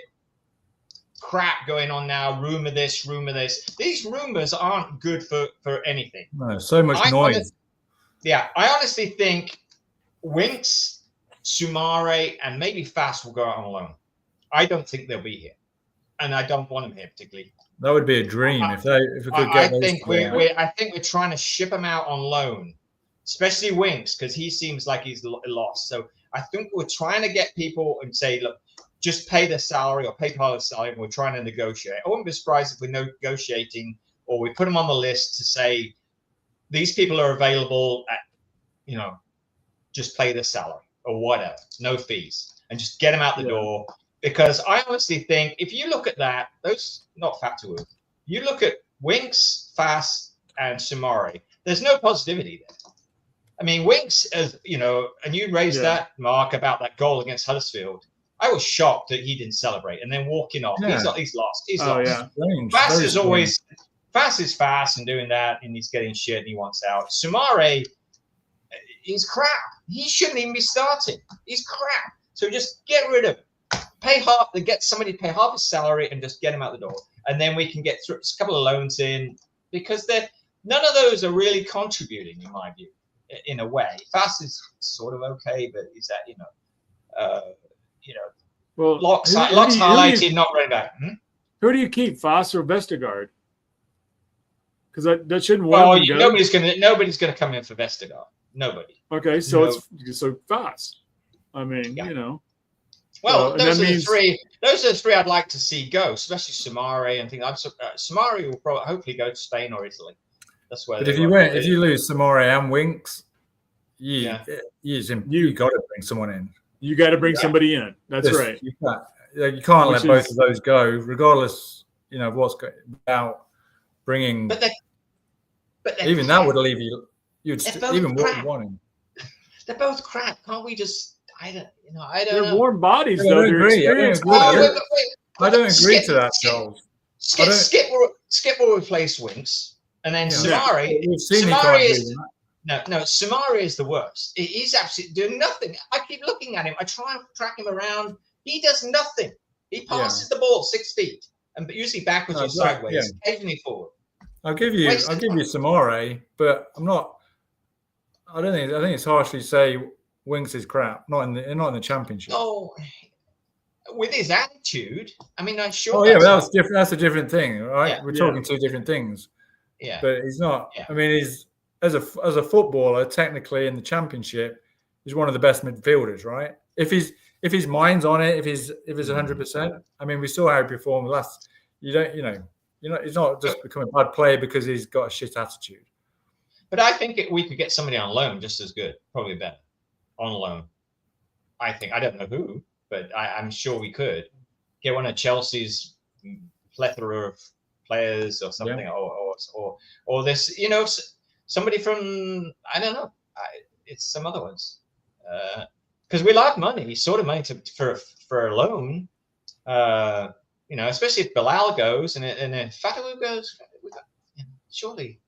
crap going on now. Rumor this, rumor this. These rumors aren't good for anything. No, so much noise. I honestly think Winks, Sumare, and maybe Fast will go out on loan. I don't think they'll be here, and I don't want them here particularly. That would be a dream if we could get. I think we're trying to ship them out on loan, especially Winks, because he seems like he's lost. So I think we're trying to get people and say, look, just pay their salary or pay part of the salary, and we're trying to negotiate. I wouldn't be surprised if we're negotiating or we put them on the list to say these people are available at, just pay their salary or whatever, no fees, and just get them out the door. Because I honestly think if you look at that, those not Fatawu, you look at Winks, Fast, and Sumare, there's no positivity there. I mean, Winks, as and you raised that, Mark, about that goal against Huddersfield. I was shocked that he didn't celebrate and then walking off. Yeah. He's lost. He's lost. Yeah. Fast is always fast and doing that, and he's getting shit and he wants out. Sumare, he's crap. He shouldn't even be starting. He's crap. So just get rid of him. Get somebody to pay half his salary and just get him out the door. And then we can get through a couple of loans in, because none of those are really contributing, in my view, in a way. Fast is sort of okay, but is that, well, Locks highlighted, not running back. Who do you keep, Fast or Vestergaard? Because that shouldn't work. Nobody's gonna come in for Vestergaard. Nobody. Okay, so so Fast. I mean, Well, those are the three. Those are the three I'd like to see go, especially Sumare and things. Sumare will probably hopefully go to Spain or Italy. That's where. But if you lose Sumare and Winks, you got to bring someone in. You got to bring somebody in. That's right. You can't let both of those go, regardless. Of what's going about bringing. But even that would leave you. You'd even wanting. They're both crap. Can't we just? I don't They're warm bodies, though. They're experienced. I don't agree to that, Joel. Skip will replace Winks, and then Sumare. Sumare is the worst. He's absolutely doing nothing. I keep looking at him. I try and track him around. He does nothing. He passes the ball 6 feet, and usually backwards or sideways, occasionally forward. I'll give you Sumare, but I'm not. I think it's harshly to say Winks is crap. Not in the championship. Oh, with his attitude, I mean, I'm sure. Oh yeah, but that's different. That's a different thing, right? Yeah. We're talking two different things. Yeah, but he's not. Yeah. I mean, he's as a footballer, technically in the championship, he's one of the best midfielders, right? If his mind's on it, if he's 100%. I mean, we saw how he performed last. He's not just becoming a bad player because he's got a shit attitude. But I think we could get somebody on loan just as good, probably better. On loan, I think. I don't know who, but I'm sure we could get one of Chelsea's plethora of players or something, or this, somebody from, I don't know. It's some other ones, because we like money, sort of money for a loan. Especially if Bilal goes and if Fatawu goes, surely.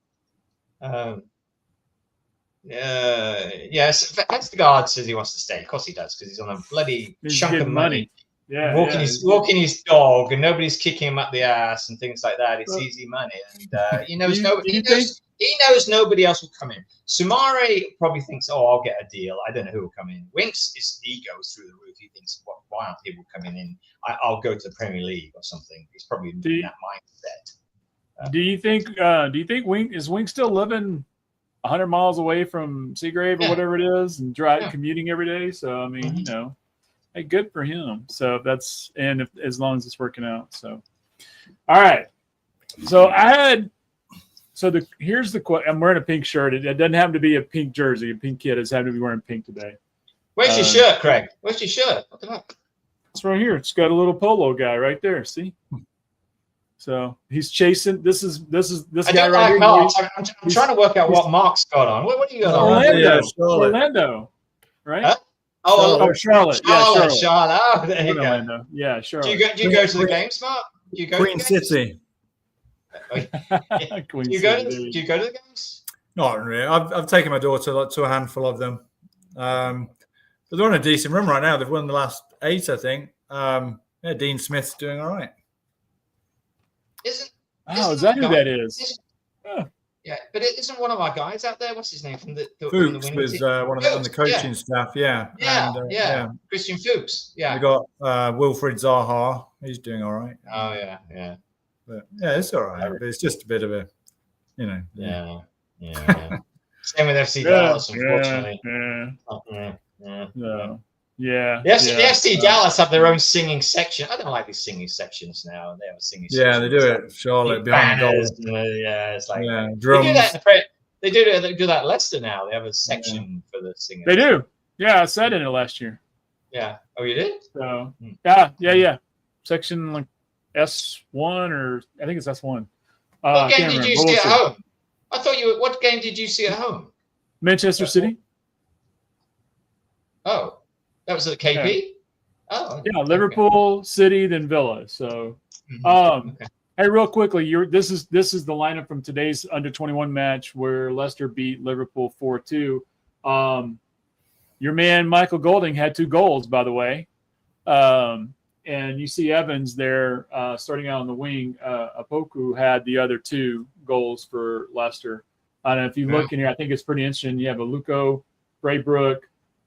Yes, Vestergaard says he wants to stay. Of course he does, because he's on a bloody chunk of money. Yeah, walking his dog, and nobody's kicking him up the ass and things like that. It's easy money, and He knows nobody else will come in. Sumare probably thinks, oh, I'll get a deal. I don't know who will come in. Winks, his ego's through the roof. He thinks, why aren't people coming in? I'll go to the Premier League or something. He's probably in that mindset. Do you think Wink still living 100 miles away from Seagrave or whatever it is and commuting every day? So, I mean, hey, good for him. So as long as it's working out. So, all right. So here's the question. I'm wearing a pink shirt. It doesn't happen to be a pink jersey. A pink kid has happened to be wearing pink today. Where's your shirt, Craig? Where's your shirt? What the fuck? It's right here. It's got a little polo guy right there. See? So he's chasing. This guy right here. I'm trying to work out what Mark's got on. What do you got on? Orlando, right? Huh? Charlotte. Charlotte. Oh, there you go. Orlando. Yeah, Charlotte. Do you go to the games, Mark? Do you go Queen to the games? City. Do you go to the games? Not really. I've taken my daughter to a handful of them. But they're on a decent run right now. They've won the last 8, I think. Dean Smith's doing all right. Is that who that is? Yeah, but it isn't one of our guys out there. What's his name from the Fuchs was one of on the coaching staff. Yeah. Christian Fuchs. Yeah. We got Wilfried Zaha. He's doing all right. Oh yeah. But it's all right. But it's just a bit of a, Yeah. Same with FC Dallas, unfortunately. Yeah. The FC Dallas have their own singing section. I don't like these singing sections now. They have a singing section. Yeah, they do it. Charlotte behind the goal. It's like drums. They do that at Leicester now. They have a section for the singing. They do. Yeah, I said in it last year. Yeah. Oh, you did? So yeah. Section like S1 or I think it's S1. What game did you see at home? I thought what game did you see at home? Manchester City. Oh. That was at KP? Yeah. Oh. Yeah, Liverpool, City, then Villa. So hey, real quickly, this is the lineup from today's under-21 match where Leicester beat Liverpool 4-2. Your man Michael Golding had 2 goals, by the way. And you see Evans there starting out on the wing. Apoku had the other 2 goals for Leicester. And if you look in here, I think it's pretty interesting. You have Aluko, Braybrook,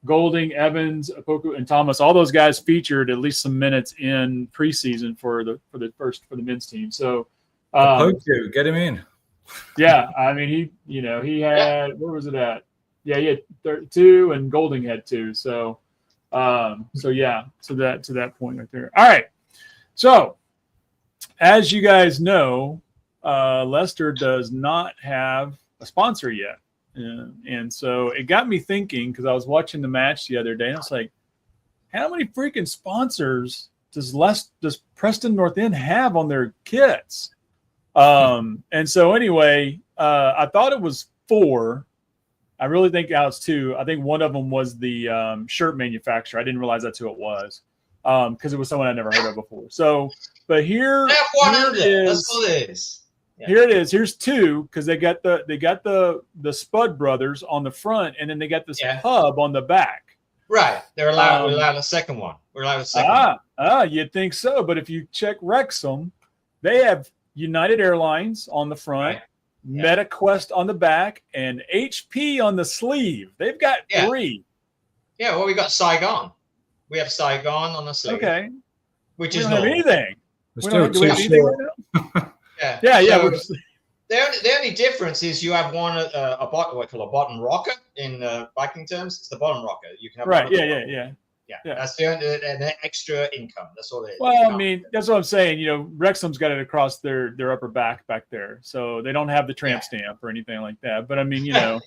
Golding, Evans, Apoku, and Thomas. All those guys featured at least some minutes in preseason for the men's team. So Apoku, get him in. Yeah, I mean he had where was it at? Yeah, he had 2 and Golding had 2. So to that point right there. All right. So as you guys know, Leicester does not have a sponsor yet. And so it got me thinking because I was watching the match the other day and I was like, how many freaking sponsors does Preston North End have on their kits? And so anyway, I thought it was 4. I really think it was 2. I think one of them was the shirt manufacturer. I didn't realize that's who it was because it was someone I'd never heard of before. So, but here it is. That's what it is. Yeah. Here it is. Here's 2 because they got the Spud Brothers on the front, and then they got this pub on the back. Right. We're allowed a second one. We're allowed a second one. You'd think so, but if you check Wrexham, they have United Airlines on the front, MetaQuest on the back, and HP on the sleeve. They've got 3. Yeah. Well, we got Saigon. We have Saigon on the sleeve. Okay. Which we is don't have anything. We don't have anything right now. Yeah. So the only difference is you have one what I call a bottom rocker in biking terms. It's the bottom rocker. You can have Yeah. That's the only an extra income. That's all it is. Well, I mean, that's what I'm saying. Wrexham's got it across their upper back there, so they don't have the tramp stamp or anything like that. But I mean, I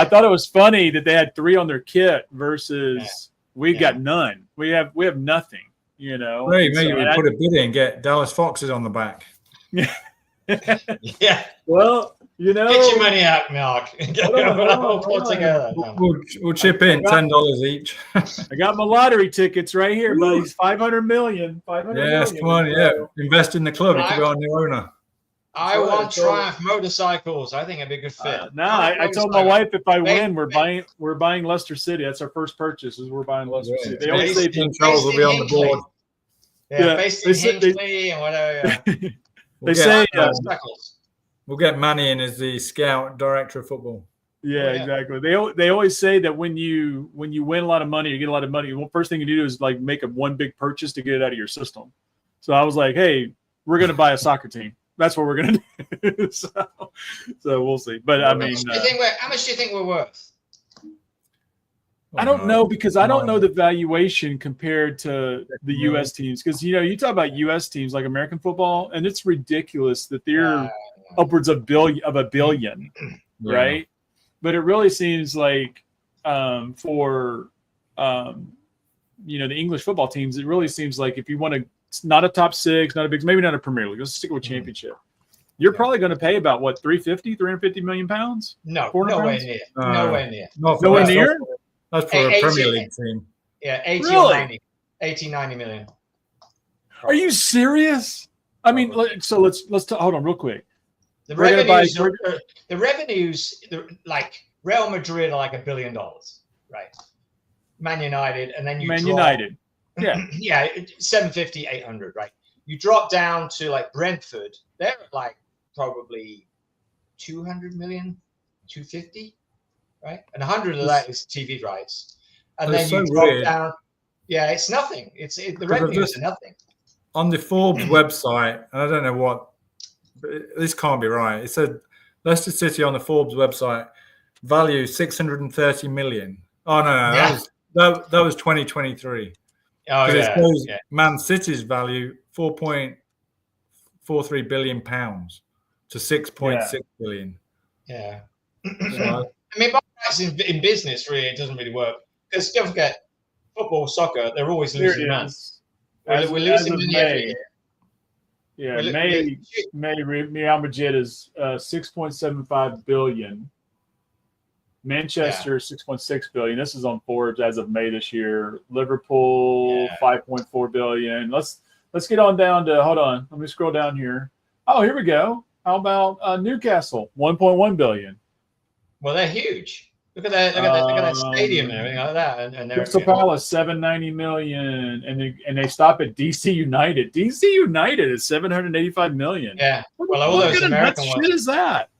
thought it was funny that they had 3 on their kit versus we've got none. We have nothing. Maybe we put a bid in, get Dallas Foxes on the back. Yeah. Well, get your money out, Mark. We'll chip in $10 each. I got my lottery tickets right here, buddy. It's $500 million. Yes, come on, invest in the club. You could be our new owner. I want Triumph motorcycles. I think it'd be a good fit. I told my wife if I win, we're buying Leicester City. That's our first purchase. Is we're buying Leicester City. They always say Charles will be on the board. Yeah, based in Hinckley and whatever. They say We'll get Manny in as the scout director of football. Yeah, exactly. They always say that when you win a lot of money, you get a lot of money. The first thing you do is like make one big purchase to get it out of your system. So I was like, hey, we're going to buy a soccer team. That's what we're going to do. So we'll see. But I mean, how much do you think we're worth? I don't know, because I don't know the valuation compared to the U.S. teams. Because, you talk about U.S. teams like American football, and it's ridiculous that they're upwards of a billion, right? But it really seems like for the English football teams, it really seems like if you want to, not a top six, not a big, maybe not a Premier League, let's stick with championship. You're probably going to pay about what, 350 million pounds? No, nowhere near. Nowhere near. Nowhere near? That's for a Premier League team. Yeah, 80 90 million. Are you serious? I mean, so let's hold on real quick. The revenues, like Real Madrid are like $1 billion, right? Man United, and then United. Yeah, 750, 800, right? You drop down to like Brentford, they're at like probably 200 million, 250, right? And 100 of that is TV rights. And then you drop down. Yeah, it's nothing. The revenues are nothing. On the Forbes website, and I don't know what, this can't be right. It said Leicester City on the Forbes website value 630 million. Oh no, that was 2023. Oh yeah. Man City's value 4.43 billion pounds to 6.6 billion. Yeah. I mean, in business, really, it doesn't really work, because don't forget, football, soccer, they're always losing money. We're losing money every year. Yeah, Real Madrid is 6.75 billion. Manchester 6.6 billion. This is on Forbes as of May this year. Liverpool 5.4 billion. Let's get on down to, hold on, let me scroll down here. Oh, here we go. How about Newcastle? 1.1 billion. Well, they're huge. Look at that stadium and everything like that. And Crystal Palace 790 million, and they stop at DC United. DC United is 785 million. Yeah. Well, all those American ones. What is that?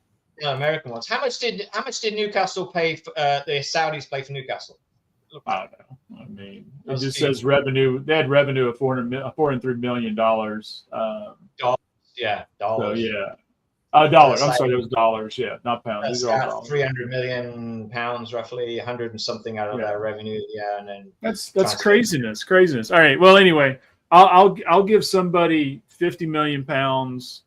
Yeah, American ones. How much did Newcastle pay? The Saudis pay for Newcastle? I don't know. I mean, it just says revenue. They had revenue of $403 million. Dollars. Yeah, dollars. So, dollars. I'm sorry, it was dollars. Yeah, not pounds. These are all dollars. 300 million pounds, roughly 100 and something out of their revenue. Yeah, and then that's craziness. All right. Well, anyway, I'll give somebody 50 million pounds,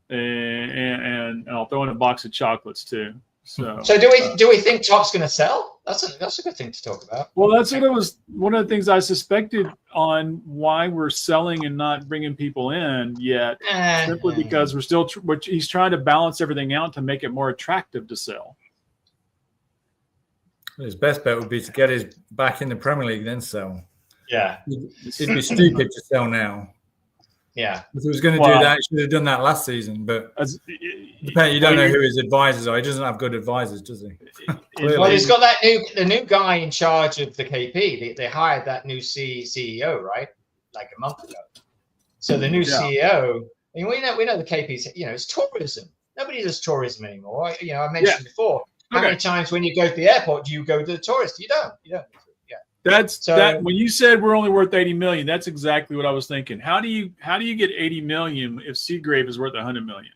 and I'll throw in a box of chocolates too. So do we think Top's going to sell? That's a good thing to talk about. Well, that's what it was. One of the things I suspected on why we're selling and not bringing people in yet, simply because we're still he's trying to balance everything out to make it more attractive to sell. His best bet would be to get his back in the Premier League, then sell. Yeah, it'd be stupid to sell now. Yeah, if he was going to do that, he should have done that last season. But you don't know who his advisors are. He doesn't have good advisors, does he? Well, he's got the new guy in charge of the KP. They hired that new CEO, right, like a month ago. So the new CEO. I mean, we know the KP's. It's tourism. Nobody does tourism anymore. I mentioned before. How many times when you go to the airport do you go to the tourist? You don't. Yeah. That when you said we're only worth 80 million, that's exactly what I was thinking. How do you get 80 million if Seagrave is worth 100 million?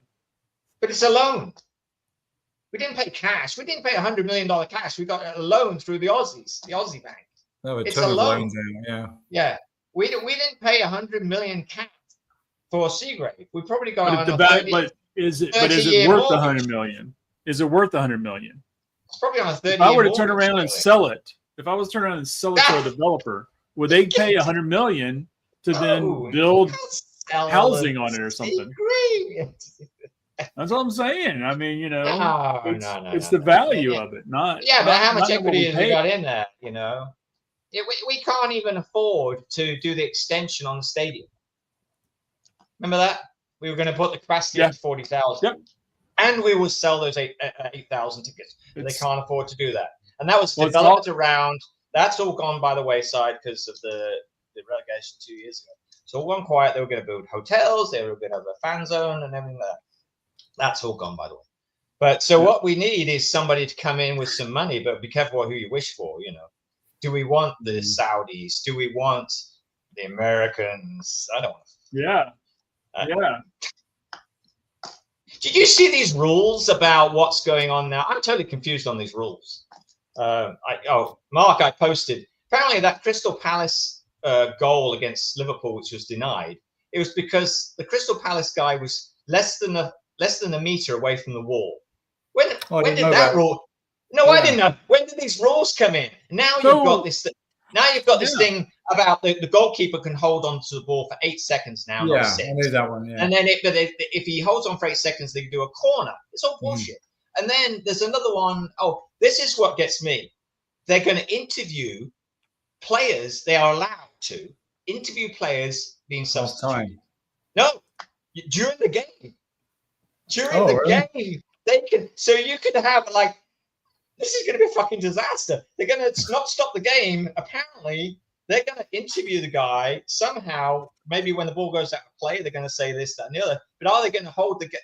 But it's a loan. We didn't pay cash. We didn't pay $100 million cash. We got a loan through the Aussie bank. It's a loan. Yeah. We didn't pay 100 million cash for Seagrave. We probably got but is it worth 100 million? Is it worth 100 million? It's probably on a 30. If I were to turn around and sell it. If I was to turn around and sell it to a developer, would they pay 100 million to then build housing on it or something? That's what I'm saying. I mean, it's the value of it, not. Yeah, but how much equity has we got in there? We can't even afford to do the extension on the stadium. Remember that we were going to put the capacity at 40,000. Yep. And we will sell those 8,000 tickets. They can't afford to do that. And that was developed around. That's all gone by the wayside because of the relegation 2 years ago. So all gone quiet. They were going to build hotels. They were going to have a fan zone and everything like that. That's all gone, by the way. But so what we need is somebody to come in with some money, but be careful who you wish for, you know. Do we want the Saudis? Do we want the Americans? I don't know. Yeah. Did you see these rules about what's going on now? I'm totally confused on these rules. Mark, I posted. Apparently that Crystal Palace goal against Liverpool, which was denied, it was because the Crystal Palace guy was less than a meter away from the wall. When did that rule? No, I didn't know. When did these rules come in? Now you've got this. Now you've got this thing about the goalkeeper can hold on to the ball for 8 seconds now. Yeah, I knew that one. Yeah. And then if he holds on for 8 seconds, they can do a corner. It's all bullshit. And then there's another one. Oh, this is what gets me. They're going to interview players. They are allowed to interview players being substituted. No, during the game. During the game, they can. So you could have like. This is going to be a fucking disaster. They're going to not stop the game. Apparently, they're going to interview the guy somehow. Maybe when the ball goes out of play, they're going to say this, that, and the other. But are they going to hold it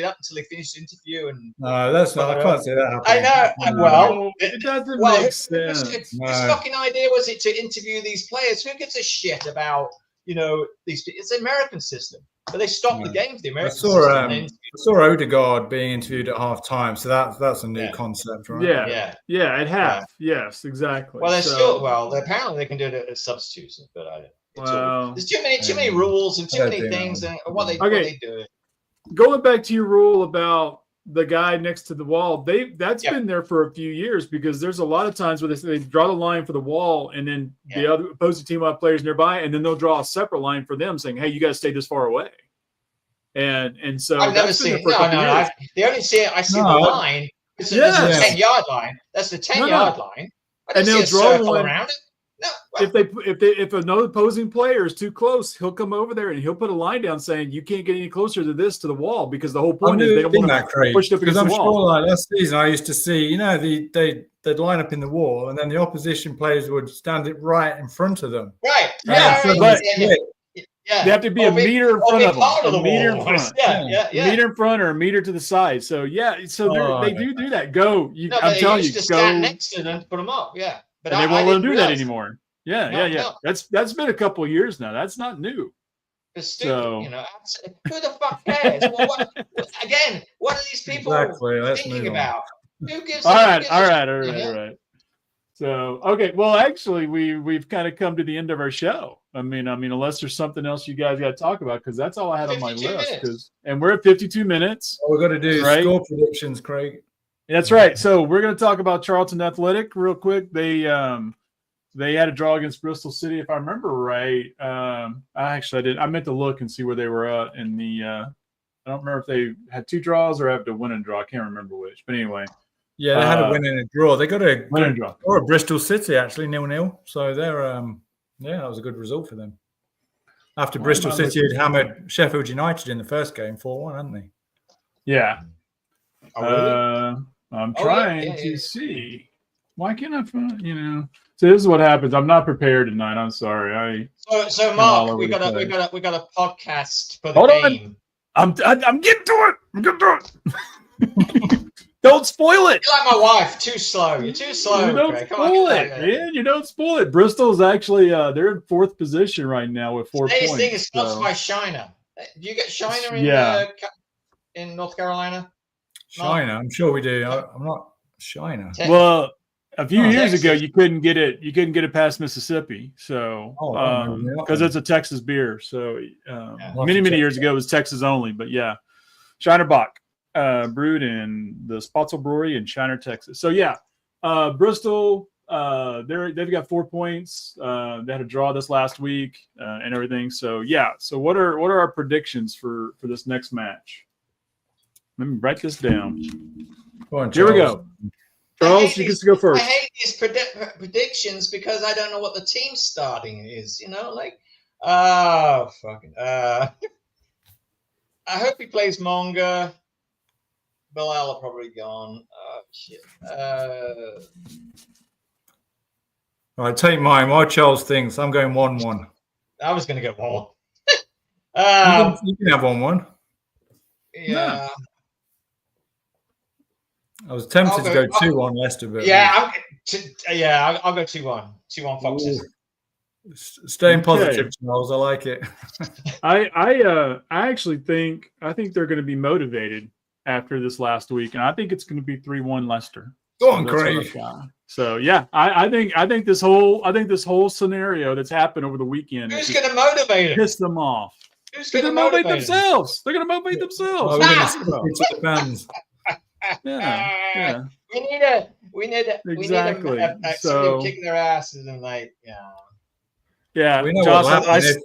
up until they finish the interview? And no, that's not. I can't say that happening. I know. Well, it doesn't make sense. Whose fucking idea was it to interview these players? Who gives a shit about these? It's an American system. But they stopped the game for the Americans. I saw Odegaard being interviewed at half time, so that's a new concept, right? Yeah, at half. Yes, exactly. Well, apparently they can do it as substitutes, but there's too many rules and too many things, and what they do. Going back to your rule about the guy next to the wall, that's been there for a few years, because there's a lot of times where they draw the line for the wall, and then the other opposing team will have players nearby, and then they'll draw a separate line for them saying, hey, you guys stay this far away. And so I've never seen it. I see the line. It's a 10-yard line. That's the 10-yard line. And they'll draw one around it. No, if another opposing player is too close, he'll come over there and he'll put a line down saying you can't get any closer to the wall, because the whole point is they don't want to push up against the wall. Sure, like last season I used to see, they'd line up in the wall, and then the opposition players would stand it right in front of them. Right. They have to be a meter in front of them. A meter in front. A meter in front or a meter to the side. So they do that. I'm telling you, to stand next to them to put them up. Yeah. But they won't let them do that anymore. Yeah. That's been a couple of years now. That's not new. It's stupid, who the fuck cares? What are these people thinking about? Who gives? All right. So, okay. Well, actually, we've kind of come to the end of our show. I mean, unless there's something else you guys got to talk about, because that's all I had on my list. And we're at 52 minutes. All we're going to do is score predictions, Craig. That's right. So we're going to talk about Charlton Athletic real quick. They had a draw against Bristol City, if I remember right. I did. I meant to look and see where they were at in the. I don't remember if they had 2 draws or have to win and draw. I can't remember which. But anyway. Yeah, they had a win and a draw. They got a win and draw. Or a Bristol City, actually, 0-0. So they're that was a good result for them. After Bristol City had hammered Sheffield United in the first game 4-1, hadn't they? Yeah. I'm trying to see. Why can't I find, So this is what happens. I'm not prepared tonight. I'm sorry. So Mark, we got a podcast for the game. I'm getting to it. Don't spoil it. You're like my wife, too slow. You're too slow. You don't spoil it, man. You don't spoil it. Bristol's actually they're in 4th position right now with 4 points. Today's thing is sponsored by Shiner. Do you get Shiner in North Carolina? Shiner, I'm sure we do. I'm not Shiner. Well, a few years ago, you couldn't get it. You couldn't get it past Mississippi, so because it's a Texas beer. So many years ago, it was Texas only. But Shiner Bock. Brewed in the Spotswood Brewery in Shiner, Texas. So Bristol, they've got 4 points. They had a draw this last week and everything. So So what are our predictions for this next match? Let me write this down. Here we go. Charles, you get to go first. I hate these predictions because I don't know what the team starting is. I hope he plays Monga. Bilal are probably gone. Oh, shit. All right, take mine. While Charles thinks, I'm going 1-1. I was going to go 1-1. You can have 1-1. Yeah. I was tempted to go 2-1 Leicester, but yeah, I'll go 2-1. 2-1 Foxes. Ooh. Staying positive, Charles. I like it. I actually think they're going to be motivated after this last week, and I think it's going to be 3-1 Leicester. Go on, Craig. So yeah, I think this whole scenario that's happened over the weekend. Who's going to motivate them? Piss them off. Who's going to motivate themselves? They're going to motivate themselves. We're going to stick to the fans. Yeah. We need a so kick their asses and yeah. We know Josh, what'll happen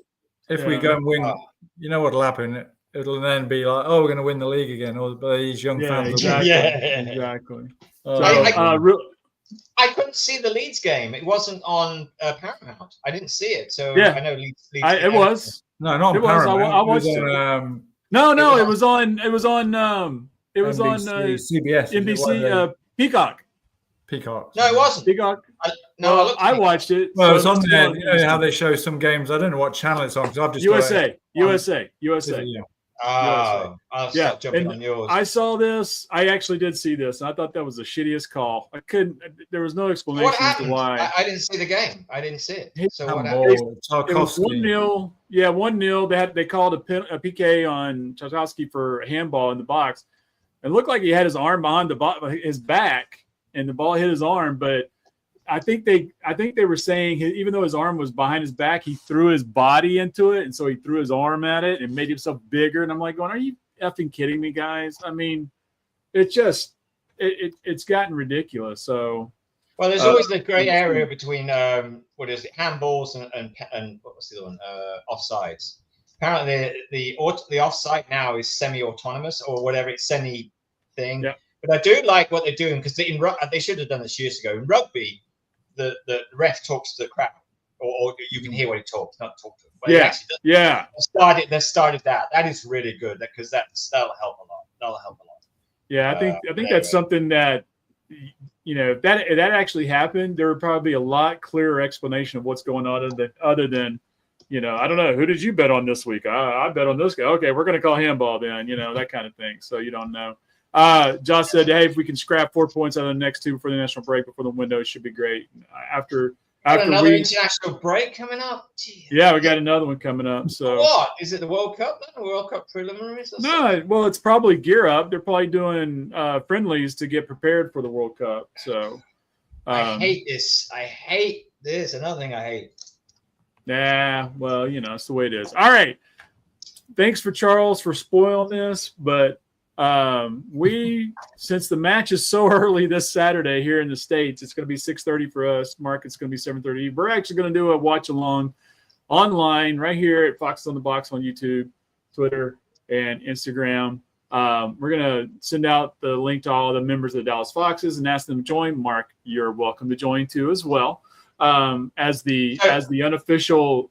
if we go and win. You know what'll happen. It'll then be like, oh, we're going to win the league again. Or these young fans. Exactly. I couldn't see the Leeds game. It wasn't on Paramount. I didn't see it. So I know Leeds. It was. No, not on Paramount. I watched it. It was on CBS, NBC, Peacock. No, it wasn't. Peacock. I watched it. Well, it was on there. You know how they show some games. I don't know what channel it's on because I've just USA. I'll start jumping on yours. I saw this. I actually did see this, and I thought that was the shittiest call. I couldn't. There was no explanation as to why. I didn't see the game. I didn't see it. So what happened? It was 1-0. Yeah, 1-0. They called a PK on Tarkowski for a handball in the box. It looked like he had his arm behind his back, and the ball hit his arm. But I think they were saying even though his arm was behind his back, he threw his body into it, and so he threw his arm at it and made himself bigger. And I'm like, going, are you effing kidding me, guys? I mean, it's gotten ridiculous. So, well, there's always the grey area between handballs and what was the other one? Offsides. Apparently, the offside now is semi-autonomous or whatever. It's semi-thing. Yeah. But I do like what they're doing because they should have done this years ago. In rugby, the ref talks to the crowd, or you can hear what he talks, not talk to them. But They started that. That is really good because that'll help a lot. Yeah, I think that's something that if that actually happened, there would probably be a lot clearer explanation of what's going on other than I don't know, who did you bet on this week? I bet on this guy. Okay, we're going to call handball then. That kind of thing. So you don't know. Josh said, hey, if we can scrap 4 points out of the next two before the national break, before the window, it should be great. After another international break coming up. Gee, yeah, we got another one coming up. So what is it? The World Cup then? The World Cup preliminaries? No, well, it's probably gear up. They're probably doing friendlies to get prepared for the World Cup. So I hate this. Another thing I hate. Yeah, well, it's the way it is. All right. Thanks for Charles for spoiling this, but since the match is so early this Saturday here in the States, it's going to be 6:30 for us. Mark, it's going to be 7:30. We're actually going to do a watch along online right here at Fox on the Box on YouTube, Twitter, and Instagram. We're going to send out the link to all the members of the Dallas Foxes and ask them to join. Mark, you're welcome to join too as well. As the unofficial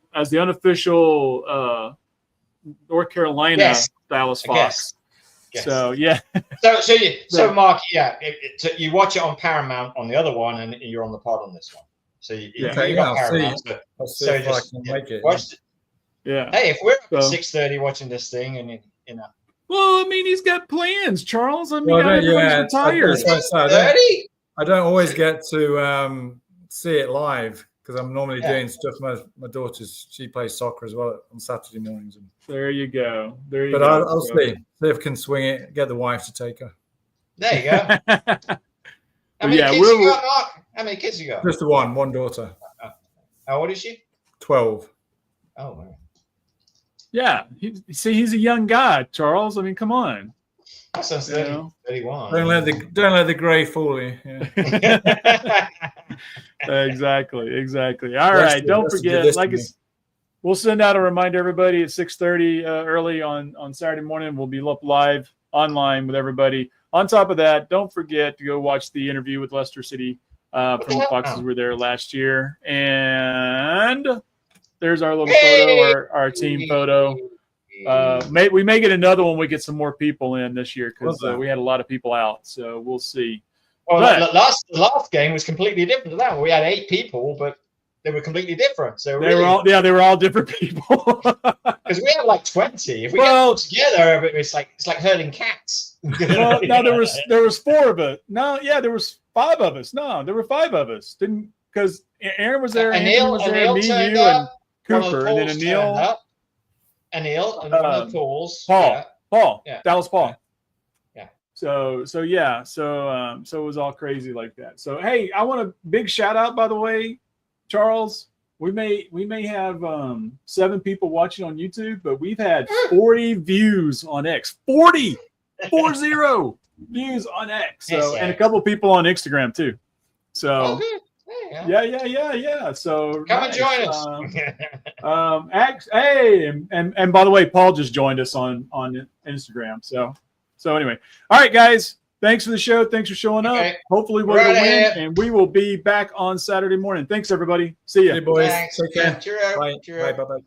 North Carolina Dallas Fox. Yes. So yeah. So Mark, you watch it on Paramount on the other one, and you're on the pod on this one. So you got Paramount. I'll see if I can make it. Yeah. Hey, if we're up at 6:30 watching this thing, and Well, I mean, he's got plans, Charles. I mean, everybody's retired. I don't always get to see it live because I'm normally doing stuff. My daughter's, she plays soccer as well on Saturday mornings. There you go. But I'll see if I can swing it, get the wife to take her. There you go. How many kids you got, Mark? How many kids you got? Just the one daughter. How old is she? 12. Oh, man. Yeah. He's a young guy, Charles. I mean, come on. That sounds 31. Don't let the grey fool you. Yeah. Exactly. All right. Don't forget, we'll send out a reminder, everybody, at 6:30 early on Saturday morning. We'll be up live online with everybody. On top of that, don't forget to go watch the interview with Leicester City from the Foxes who were there last year. And there's our little photo, our team photo. We may get another one. We get some more people in this year because we had a lot of people out. So we'll see. Well, the last game was completely different to that. We had 8 people, but they were completely different. So they were all different people. Because we have like 20. If we get all together, it's like herding cats. Well, no, there was 4 of us. No, yeah, there was 5 of us. No, there were 5 of us. Didn't because Aaron was there, Anthony was there, me, you, and Cooper, and then Anil. Anil and one of the Pauls. Paul, Dallas Paul. Yeah. So it was all crazy like that. So hey, I want a big shout out, by the way, Charles. We may have 7 people watching on YouTube, but we've had 40 views on X. 40 views on X. So and a couple people on Instagram too. So yeah. So come and join us. And by the way, Paul just joined us on Instagram. So anyway, all right, guys. Thanks for the show. Thanks for showing up. Hopefully we're going to win, and we will be back on Saturday morning. Thanks, everybody. See ya. Hey, boys. Thanks. Take care. Cheer out. Bye. Bye.